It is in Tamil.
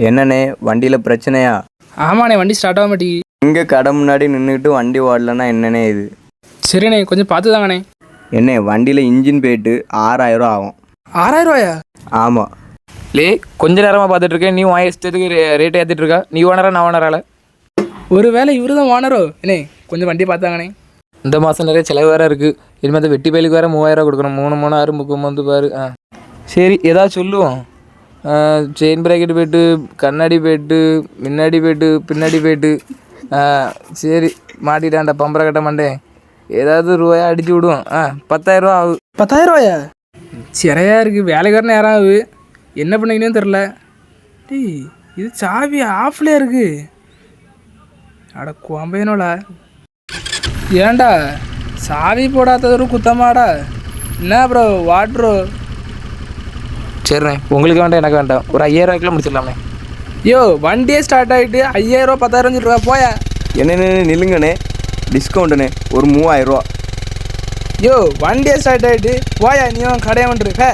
என்னண்ணே வண்டியில் பிரச்சனையா? ஆமாண்ணே, வண்டி ஸ்டார்ட் ஆக மாட்டேங்குது. இங்கே கடை முன்னாடி நின்றுக்கிட்டு வண்டி ஓடலன்னா என்னண்ணே இது? சரிண்ணே, கொஞ்சம் பார்த்து தாங்கண்ணே. என்ன வண்டியில் இன்ஜின் போயிட்டு 6000 ஆகும். 6000 ரூபாயா? ஆமாம். லே கொஞ்ச நேரமாக பார்த்துட்டு இருக்கேன், நீ உன் இஷ்டத்துக்கு ரேட்டை ஏற்றிட்டு இருக்கா. நீ ஓனரா நான் ஓனரால? ஒரு வேளை இவரு தான் ஓனரோ? என்னே கொஞ்சம் வண்டி பார்த்தாங்கண்ணே. இந்த மாதம் நிறைய செலவு வேறு இருக்குது. இனிமேல் வெட்டி பயிலுக்கு வேறு 3000 கொடுக்கணும். 3 3 6 முப்பது வந்து பாரு. சரி ஏதாவது சொல்லுவோம். செயின் ப்ராக்கெட்டு போய்ட்டு, கண்ணாடி போய்ட்டு, முன்னாடி போய்ட்டு, பின்னாடி போய்ட்டு. சரி மாட்டிட்டான்டா பம்பரை கட்ட மாட்டேன். ஏதாவது ரூபாயா அடிச்சு விடுவோம். 10,000 ரூபா ஆகுது. 10,000 ரூபாயா? சிறையா இருக்குது. வேலைக்காரனே நேரம் ஆகுது. என்ன பண்ணிங்கன்னு தெரில. டேய் இது சாவி ஆஃப்லேயே இருக்குது. அட கும்பேனோல. ஏன்டா சாவி போடாதவரும் குத்தமாடா? என்ன ப்ரோ வாட்ரோ? சரிண்ணே, உங்களுக்கு வேண்டாம் எனக்கு வேண்டாம். ஒரு 5000 ரூபாய்க்குள்ள முடிச்சிடலாம்ண்ணே. யோ வண்டியே ஸ்டார்ட் ஆகிட்டு 5000 ரூபா 10,000 ரூபா போயா? என்னென்ன நில்லுங்கண்ணே, டிஸ்கவுண்ட்டுண்ணே ஒரு 3000 ரூபா. யோ வண்டியே ஸ்டார்ட் ஆகிட்டு போயா, நீ கடையை வந்துருக்க.